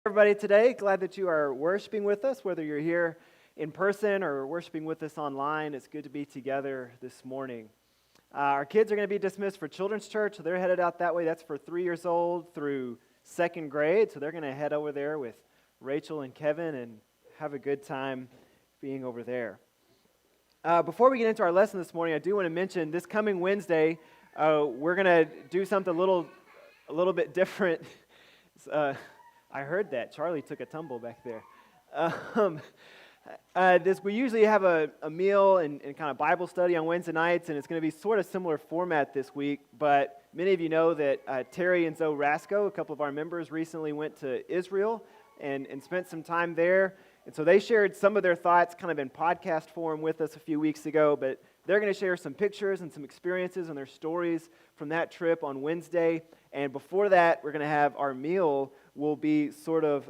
Everybody today, glad that you are worshiping with us, whether you're here in person or worshiping with us online. It's good to be together this morning. Our kids are going to be dismissed for children's church, so they're headed out that way. That's for 3 years old through second grade, so they're going to head over there with Rachel and Kevin and have a good time being over there. Before we get into our lesson this morning, I do want to mention this coming Wednesday, we're going to do something a little bit different. I heard that. Charlie took a tumble back there. We usually have a meal and kind of Bible study on Wednesday nights, and it's going to be sort of similar format this week, but many of you know that Terry and Zoe Rasco, a couple of our members, recently went to Israel and spent some time there, and so they shared some of their thoughts kind of in podcast form with us a few weeks ago, but they're going to share some pictures and some experiences and their stories from that trip on Wednesday, and before that, we're going to have our meal will be sort of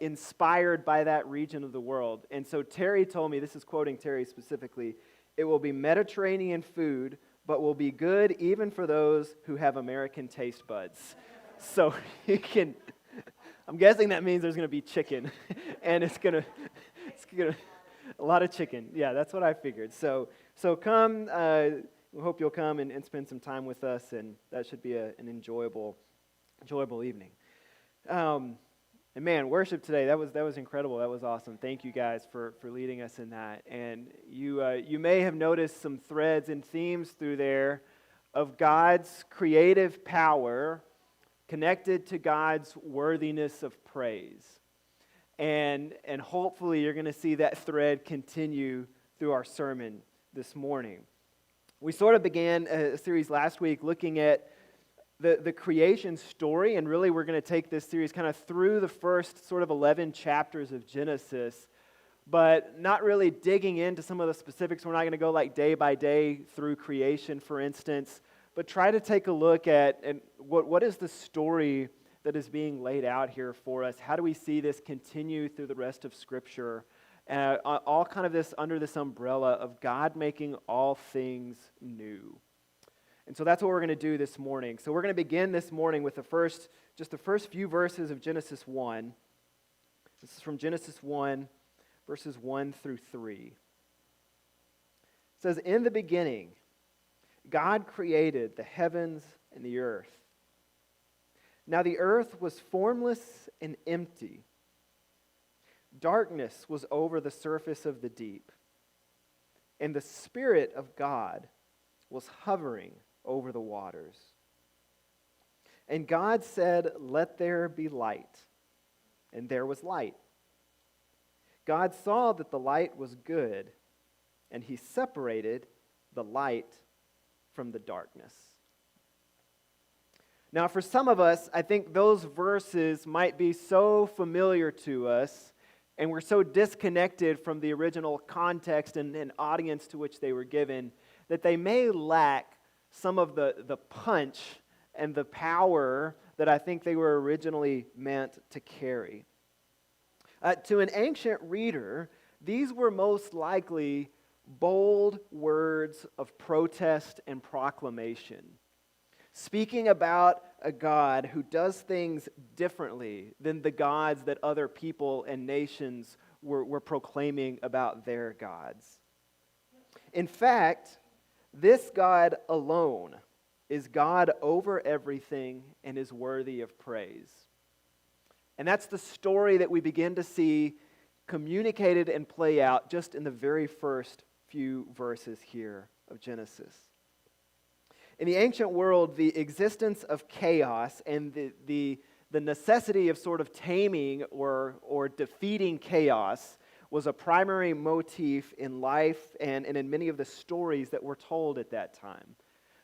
inspired by that region of the world. And so Terry told me, this is quoting Terry specifically, it will be Mediterranean food, but will be good even for those who have American taste buds. So you can, I'm guessing that means there's going to be chicken, and it's going to, a lot of chicken. Yeah, that's what I figured. So come, we hope you'll come and spend some time with us, and that should be an enjoyable evening. And man, worship today, that was incredible. That was awesome. Thank you guys for leading us in that. And you may have noticed some threads and themes through there of God's creative power connected to God's worthiness of praise. And hopefully you're going to see that thread continue through our sermon this morning. We sort of began a series last week looking at the creation story, and really we're going to take this series kind of through the first sort of 11 chapters of Genesis, but not really digging into some of the specifics. We're not going to go like day by day through creation, for instance, but try to take a look at what is the story that is being laid out here for us. How do we see this continue through the rest of Scripture? All kind of this under this umbrella of God making all things new. And so that's what we're going to do this morning. So we're going to begin this morning with the first few verses of Genesis 1. This is from Genesis 1, verses 1 through 3. It says, "In the beginning, God created the heavens and the earth. Now the earth was formless and empty. Darkness was over the surface of the deep, and the Spirit of God was hovering over the waters. And God said, 'Let there be light.' And there was light. God saw that the light was good, and He separated the light from the darkness." Now, for some of us, I think those verses might be so familiar to us, and we're so disconnected from the original context and audience to which they were given, that they may lack some of the punch and the power that I think they were originally meant to carry. To an ancient reader, these were most likely bold words of protest and proclamation, speaking about a God who does things differently than the gods that other people and nations were proclaiming about their gods. In fact, this God alone is God over everything and is worthy of praise. And that's the story that we begin to see communicated and play out just in the very first few verses here of Genesis. In the ancient world, the existence of chaos and the necessity of sort of taming or defeating chaos was a primary motif in life and in many of the stories that were told at that time.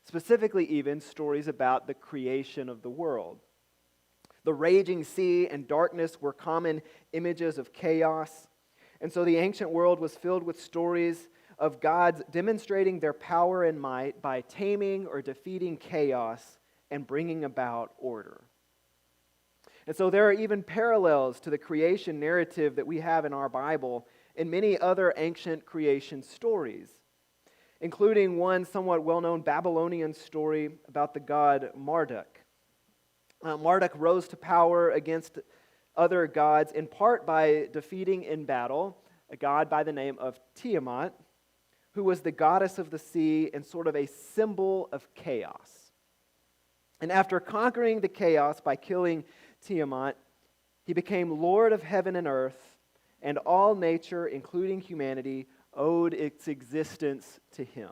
Specifically even stories about the creation of the world. The raging sea and darkness were common images of chaos. And so the ancient world was filled with stories of gods demonstrating their power and might by taming or defeating chaos and bringing about order. And so there are even parallels to the creation narrative that we have in our Bible in many other ancient creation stories, including one somewhat well-known Babylonian story about the god Marduk. Marduk rose to power against other gods, in part by defeating in battle a god by the name of Tiamat, who was the goddess of the sea and sort of a symbol of chaos. And after conquering the chaos by killing Tiamat, he became Lord of heaven and earth, and all nature, including humanity, owed its existence to him.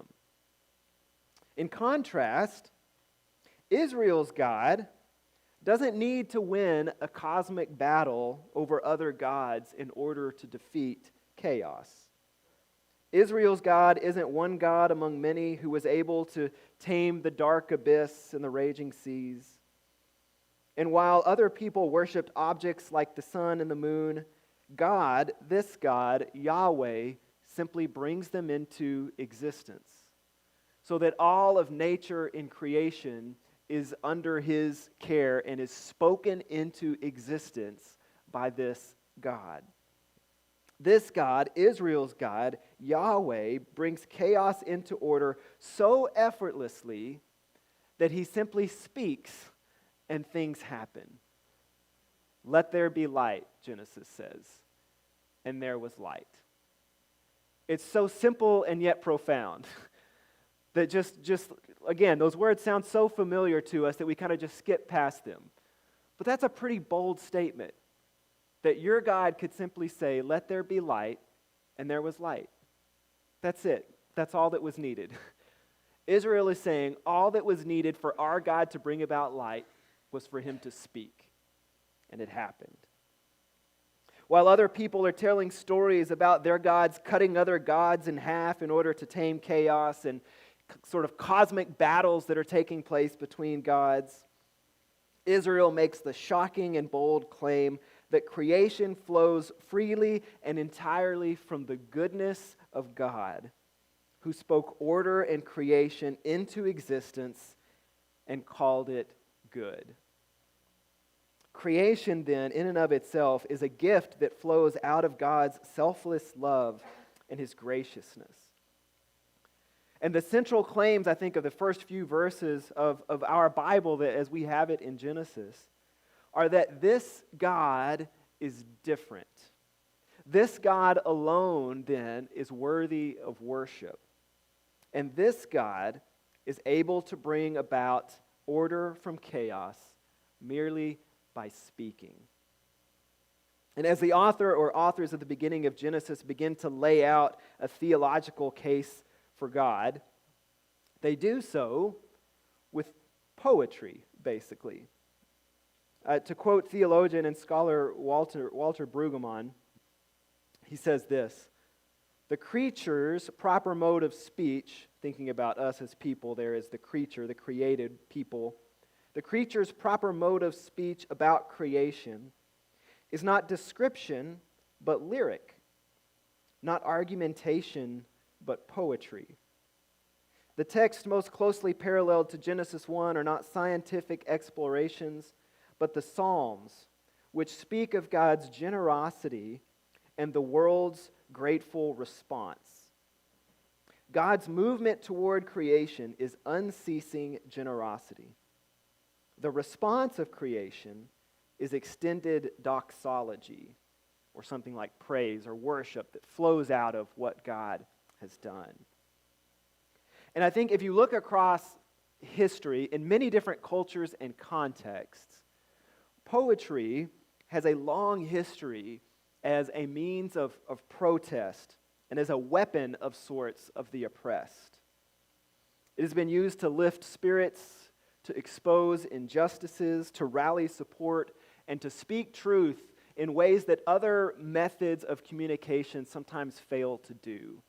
In contrast, Israel's God doesn't need to win a cosmic battle over other gods in order to defeat chaos. Israel's God isn't one God among many who was able to tame the dark abyss and the raging seas. And while other people worshipped objects like the sun and the moon, God, this God, Yahweh, simply brings them into existence, so that all of nature in creation is under his care and is spoken into existence by this God. This God, Israel's God, Yahweh, brings chaos into order so effortlessly that he simply speaks and things happen. Let there be light, Genesis says, and there was light. It's so simple and yet profound that just again, those words sound so familiar to us that we kind of just skip past them. But that's a pretty bold statement, that your God could simply say, let there be light, and there was light. That's it. That's all that was needed. Israel is saying all that was needed for our God to bring about light was for him to speak, and it happened. While other people are telling stories about their gods cutting other gods in half in order to tame chaos and sort of cosmic battles that are taking place between gods, Israel makes the shocking and bold claim that creation flows freely and entirely from the goodness of God, who spoke order and creation into existence and called it good. Creation, then, in and of itself, is a gift that flows out of God's selfless love and his graciousness. And the central claims, I think, of the first few verses of our Bible, that as we have it in Genesis, are that this God is different. This God alone, then, is worthy of worship. And this God is able to bring about order from chaos merely by speaking. And as the author or authors at the beginning of Genesis begin to lay out a theological case for God, they do so with poetry, basically. To quote theologian and scholar Walter Brueggemann, he says this: the creature's proper mode of speech, thinking about us as people, there is the creature, the created people. The creature's proper mode of speech about creation is not description, but lyric, not argumentation, but poetry. The text most closely paralleled to Genesis 1 are not scientific explorations, but the Psalms, which speak of God's generosity and the world's grateful response. God's movement toward creation is unceasing generosity. The response of creation is extended doxology, or something like praise or worship that flows out of what God has done. And I think if you look across history in many different cultures and contexts, poetry has a long history as a means of protest and as a weapon of sorts of the oppressed. It has been used to lift spirits, to expose injustices, to rally support, and to speak truth in ways that other methods of communication sometimes fail to do.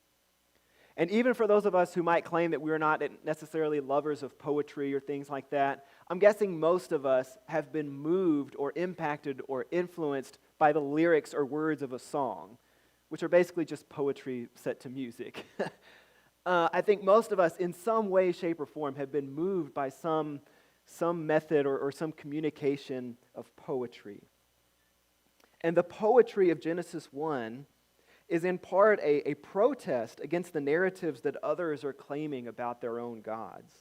And even for those of us who might claim that we're not necessarily lovers of poetry or things like that, I'm guessing most of us have been moved or impacted or influenced by the lyrics or words of a song, which are basically just poetry set to music. I think most of us, in some way, shape, or form, have been moved by some method or some communication of poetry. And the poetry of Genesis 1 is in part a protest against the narratives that others are claiming about their own gods.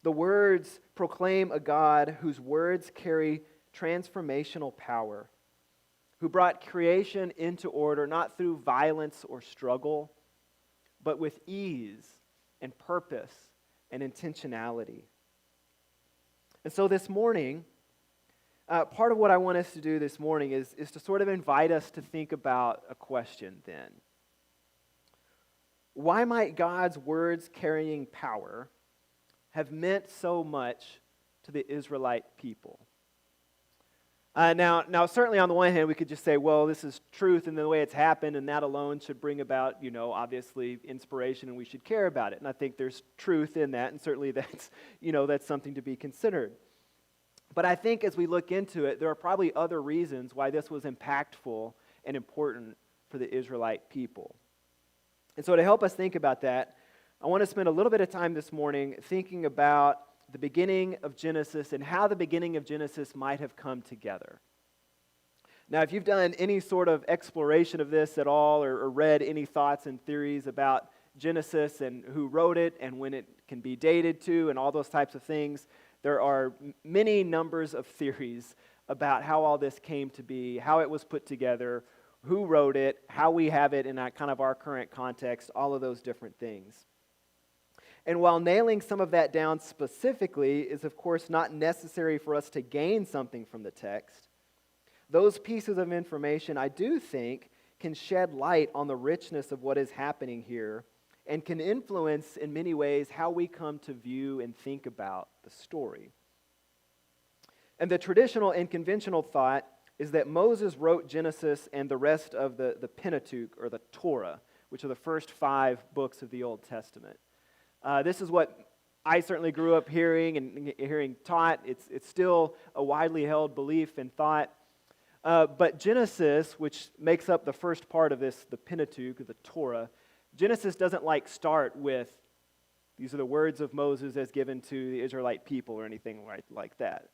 The words proclaim a God whose words carry transformational power, who brought creation into order not through violence or struggle, but with ease and purpose and intentionality. And so this morning, part of what I want us to do this morning is to sort of invite us to think about a question then. Why might God's words carrying power have meant so much to the Israelite people? Now, certainly on the one hand, we could just say, well, this is truth and the way it's happened, and that alone should bring about, obviously inspiration, and we should care about it. And I think there's truth in that, and certainly that's something to be considered. But I think as we look into it, there are probably other reasons why this was impactful and important for the Israelite people. And so to help us think about that, I want to spend a little bit of time this morning thinking about the beginning of Genesis and how the beginning of Genesis might have come together. Now, if you've done any sort of exploration of this at all or read any thoughts and theories about Genesis and who wrote it and when it can be dated to and all those types of things, there are many numbers of theories about how all this came to be, how it was put together, who wrote it, how we have it in kind of our current context, all of those different things. And while nailing some of that down specifically is, of course, not necessary for us to gain something from the text, those pieces of information, I do think, can shed light on the richness of what is happening here and can influence, in many ways, how we come to view and think about the story. And the traditional and conventional thought is that Moses wrote Genesis and the rest of the Pentateuch, or the Torah, which are the first 5 books of the Old Testament. This is what I certainly grew up hearing and hearing taught. It's still a widely held belief and thought. But Genesis, which makes up the first part of this, the Pentateuch, or the Torah, Genesis doesn't start with, these are the words of Moses as given to the Israelite people or anything like that.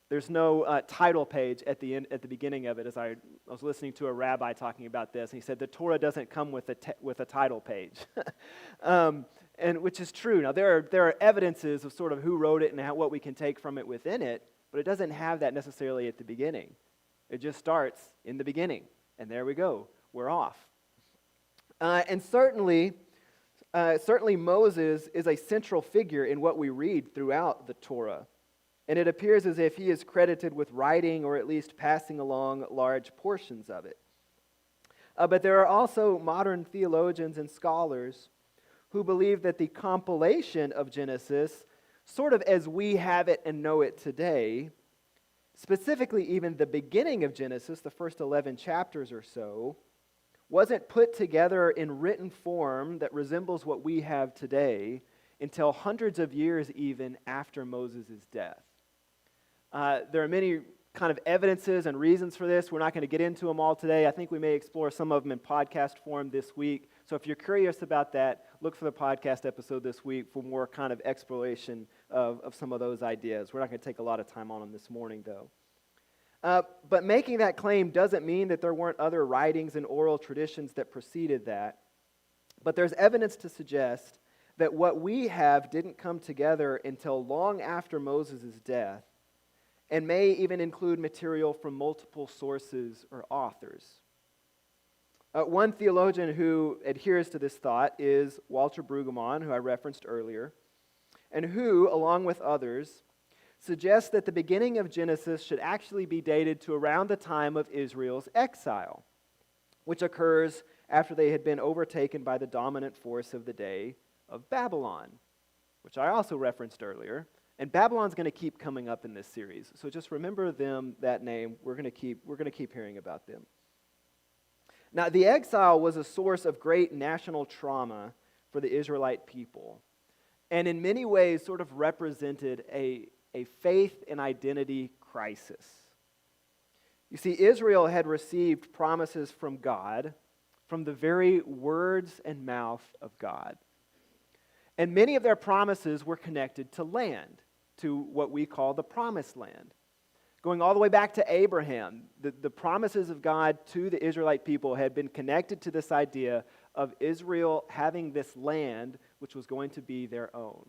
There's no title page at the beginning of it. As I was listening to a rabbi talking about this, and he said the Torah doesn't come with a title page, and which is true. Now there are evidences of sort of who wrote it and what we can take from it within it, but it doesn't have that necessarily at the beginning. It just starts in the beginning, and there we go. We're off. And certainly Moses is a central figure in what we read throughout the Torah. And it appears as if he is credited with writing or at least passing along large portions of it. But there are also modern theologians and scholars who believe that the compilation of Genesis, sort of as we have it and know it today, specifically even the beginning of Genesis, the first 11 chapters or so, wasn't put together in written form that resembles what we have today until hundreds of years even after Moses' death. There are many kind of evidences and reasons for this. We're not going to get into them all today. I think we may explore some of them in podcast form this week. So if you're curious about that, look for the podcast episode this week for more kind of exploration of some of those ideas. We're not going to take a lot of time on them this morning, though. But making that claim doesn't mean that there weren't other writings and oral traditions that preceded that. But there's evidence to suggest that what we have didn't come together until long after Moses' death, and may even include material from multiple sources or authors. One theologian who adheres to this thought is Walter Brueggemann, who I referenced earlier, and who, along with others, suggests that the beginning of Genesis should actually be dated to around the time of Israel's exile, which occurs after they had been overtaken by the dominant force of the day of Babylon, which I also referenced earlier. And Babylon's going to keep coming up in this series. So just remember them, that name. We're going to keep hearing about them. Now, the exile was a source of great national trauma for the Israelite people, and in many ways sort of represented a faith and identity crisis. You see, Israel had received promises from God, from the very words and mouth of God. And many of their promises were connected to land, to what we call the promised land. Going all the way back to Abraham, the promises of God to the Israelite people had been connected to this idea of Israel having this land which was going to be their own.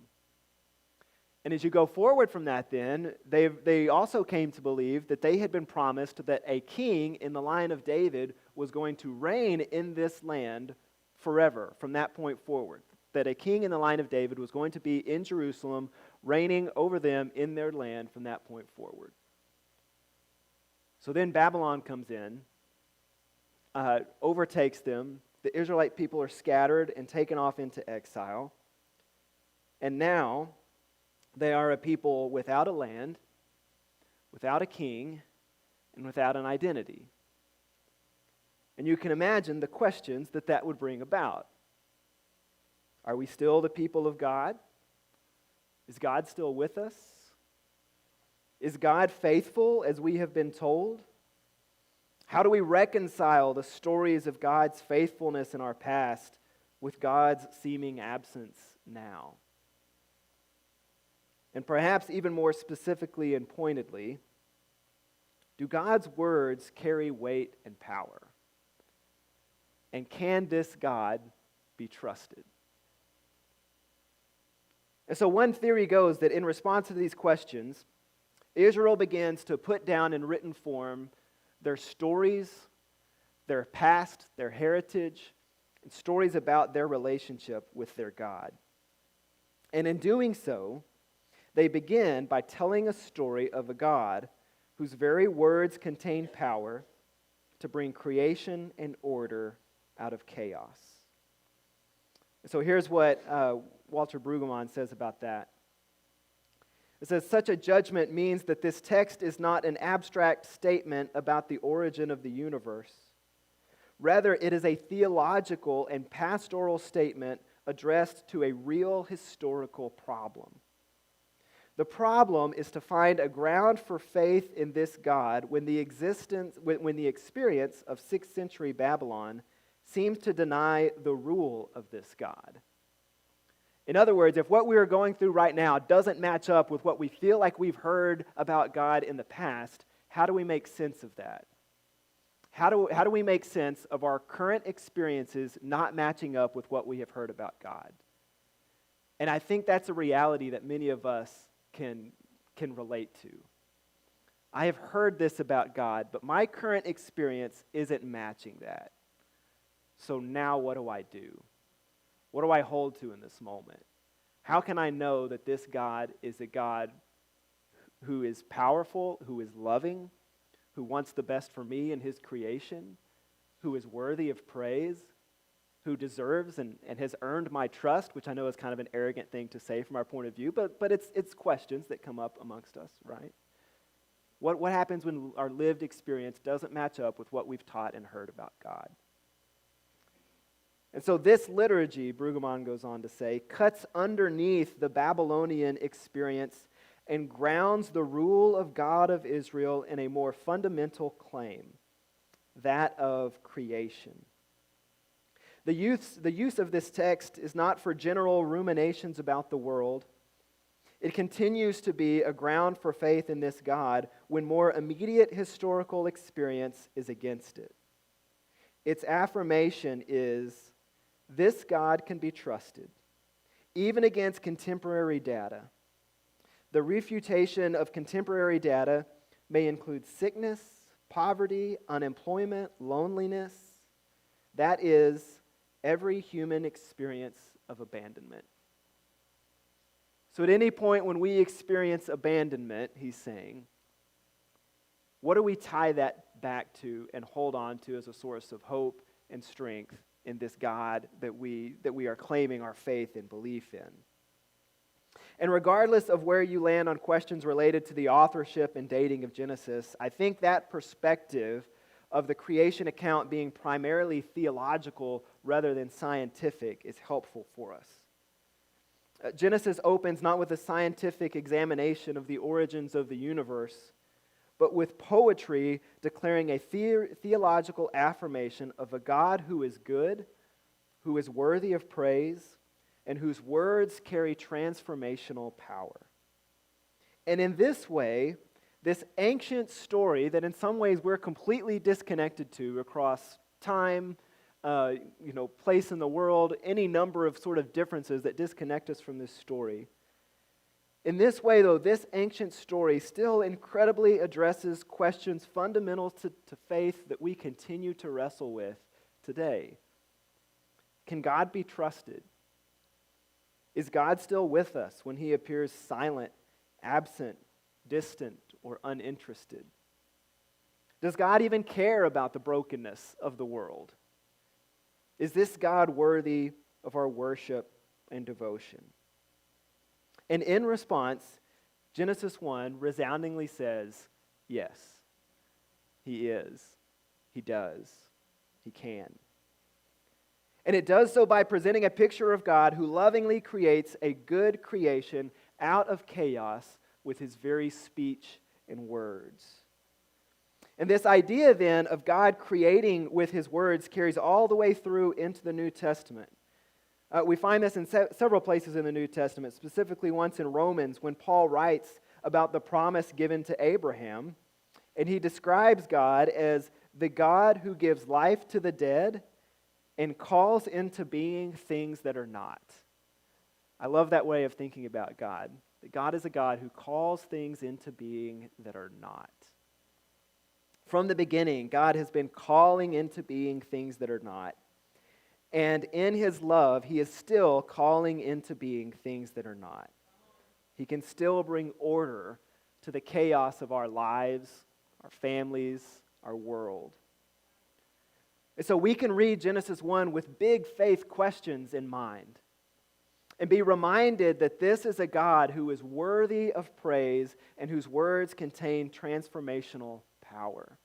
And as you go forward from that then, they also came to believe that they had been promised that a king in the line of David was going to reign in this land forever from that point forward. That a king in the line of David was going to be in Jerusalem, reigning over them in their land from that point forward. So then Babylon comes in, overtakes them. The Israelite people are scattered and taken off into exile. And now they are a people without a land, without a king, and without an identity. And you can imagine the questions that would bring about. Are we still the people of God? Is God still with us? Is God faithful as we have been told? How do we reconcile the stories of God's faithfulness in our past with God's seeming absence now? And perhaps even more specifically and pointedly, do God's words carry weight and power? And can this God be trusted? And so one theory goes that in response to these questions, Israel begins to put down in written form their stories, their past, their heritage, and stories about their relationship with their God. And in doing so, they begin by telling a story of a God whose very words contain power to bring creation and order out of chaos. So here's what Walter Brueggemann says about that. It says, such a judgment means that this text is not an abstract statement about the origin of the universe. Rather, it is a theological and pastoral statement addressed to a real historical problem. The problem is to find a ground for faith in this God when the experience of 6th century Babylon seems to deny the rule of this God. In other words, if what we are going through right now doesn't match up with what we feel like we've heard about God in the past, how do we make sense of that? How do we make sense of our current experiences not matching up with what we have heard about God? And I think that's a reality that many of us can relate to. I have heard this about God, but my current experience isn't matching that. So now what do I do? What do I hold to in this moment? How can I know that this God is a God who is powerful, who is loving, who wants the best for me and his creation, who is worthy of praise, who deserves and has earned my trust, which I know is kind of an arrogant thing to say from our point of view, but it's questions that come up amongst us, right? What happens when our lived experience doesn't match up with what we've taught and heard about God? And so this liturgy, Brueggemann goes on to say, cuts underneath the Babylonian experience and grounds the rule of God of Israel in a more fundamental claim, that of creation. The use of this text is not for general ruminations about the world. It continues to be a ground for faith in this God when more immediate historical experience is against it. Its affirmation is, this God can be trusted, even against contemporary data. The refutation of contemporary data may include sickness, poverty, unemployment, loneliness. That is, every human experience of abandonment. So at any point when we experience abandonment, he's saying, what do we tie that back to and hold on to as a source of hope and strength in this God that we are claiming our faith and belief in? And regardless of where you land on questions related to the authorship and dating of Genesis, I think that perspective of the creation account being primarily theological rather than scientific is helpful for us. Genesis opens not with a scientific examination of the origins of the universe, but with poetry declaring a theological affirmation of a God who is good, who is worthy of praise, and whose words carry transformational power. And in this way, this ancient story that in some ways we're completely disconnected to across time, place in the world, any number of sort of differences that disconnect us from this story, In this way, though, this ancient story still incredibly addresses questions fundamental to faith that we continue to wrestle with today. Can God be trusted? Is God still with us when he appears silent, absent, distant, or uninterested? Does God even care about the brokenness of the world? Is this God worthy of our worship and devotion? And in response, Genesis 1 resoundingly says, yes, he is, he does, he can. And it does so by presenting a picture of God who lovingly creates a good creation out of chaos with his very speech and words. And this idea then of God creating with his words carries all the way through into the New Testament. We find this in several places in the New Testament, specifically once in Romans when Paul writes about the promise given to Abraham, and he describes God as the God who gives life to the dead and calls into being things that are not. I love that way of thinking about God, that God is a God who calls things into being that are not. From the beginning, God has been calling into being things that are not. And in his love, he is still calling into being things that are not. He can still bring order to the chaos of our lives, our families, our world. And so we can read Genesis 1 with big faith questions in mind and be reminded that this is a God who is worthy of praise and whose words contain transformational power.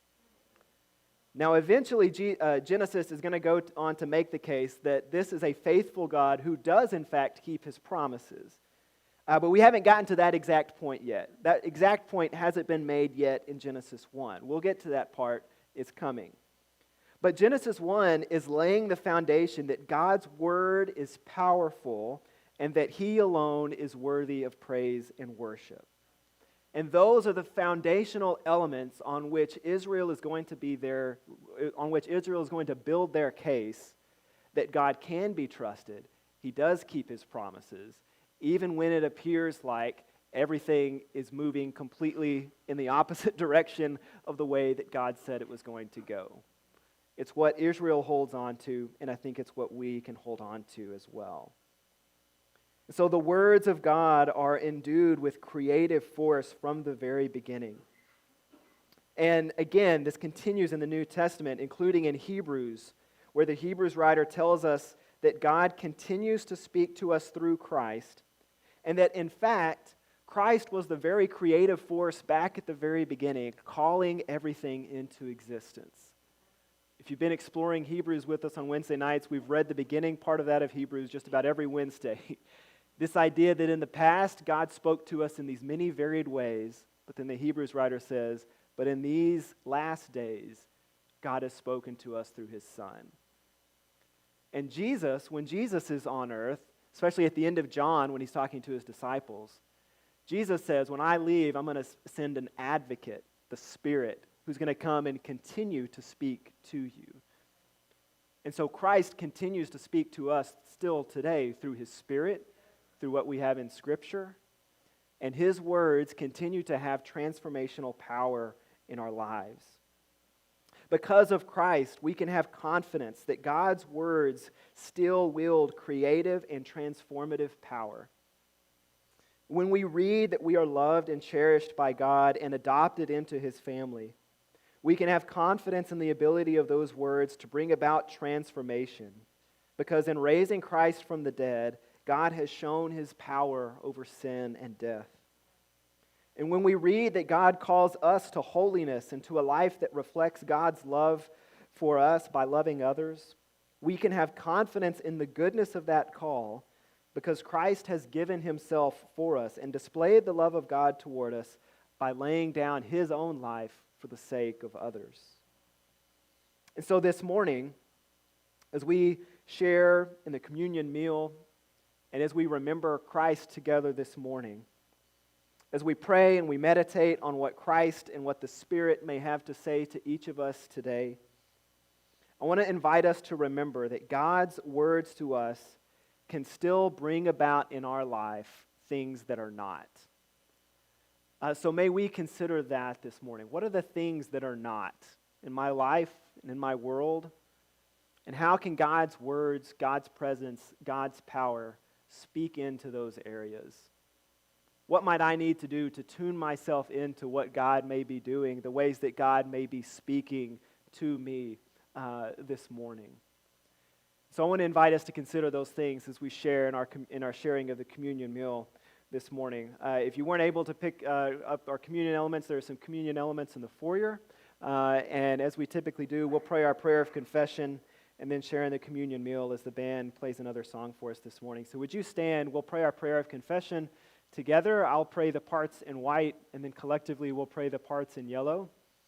Now, eventually, Genesis is going to go on to make the case that this is a faithful God who does, in fact, keep his promises. But we haven't gotten to that exact point yet. That exact point hasn't been made yet in Genesis 1. We'll get to that part. It's coming. But Genesis 1 is laying the foundation that God's word is powerful and that he alone is worthy of praise and worship. And those are the foundational elements on which Israel is going to build their case that God can be trusted. He does keep his promises, even when it appears like everything is moving completely in the opposite direction of the way that God said it was going to go. It's what Israel holds on to, and I think it's what we can hold on to as well. So the words of God are endued with creative force from the very beginning. And again, this continues in the New Testament, including in Hebrews, where the Hebrews writer tells us that God continues to speak to us through Christ, and that in fact, Christ was the very creative force back at the very beginning, calling everything into existence. If you've been exploring Hebrews with us on Wednesday nights, we've read the beginning part of that of Hebrews just about every Wednesday. This idea that in the past, God spoke to us in these many varied ways, but then the Hebrews writer says, but in these last days, God has spoken to us through his Son. And Jesus, when Jesus is on earth, especially at the end of John when he's talking to his disciples, Jesus says, when I leave, I'm going to send an advocate, the Spirit, who's going to come and continue to speak to you. And so Christ continues to speak to us still today through his Spirit, through what we have in Scripture, and his words continue to have transformational power in our lives. Because of Christ, we can have confidence that God's words still wield creative and transformative power. When we read that we are loved and cherished by God and adopted into his family, we can have confidence in the ability of those words to bring about transformation, because in raising Christ from the dead, God has shown his power over sin and death. And when we read that God calls us to holiness and to a life that reflects God's love for us by loving others, we can have confidence in the goodness of that call because Christ has given himself for us and displayed the love of God toward us by laying down his own life for the sake of others. And so this morning, as we share in the communion meal, and as we remember Christ together this morning, as we pray and we meditate on what Christ and what the Spirit may have to say to each of us today, I want to invite us to remember that God's words to us can still bring about in our life things that are not. So may we consider that this morning. What are the things that are not in my life and in my world? And how can God's words, God's presence, God's power speak into those areas? What might I need to do to tune myself into what God may be doing, the ways that God may be speaking to me this morning? So I want to invite us to consider those things as we share in our sharing of the communion meal this morning. If you weren't able to pick up our communion elements, there are some communion elements in the foyer. And as we typically do, we'll pray our prayer of confession and then share in the communion meal as the band plays another song for us this morning. So would you stand? We'll pray our prayer of confession together. I'll pray the parts in white, and then collectively we'll pray the parts in yellow.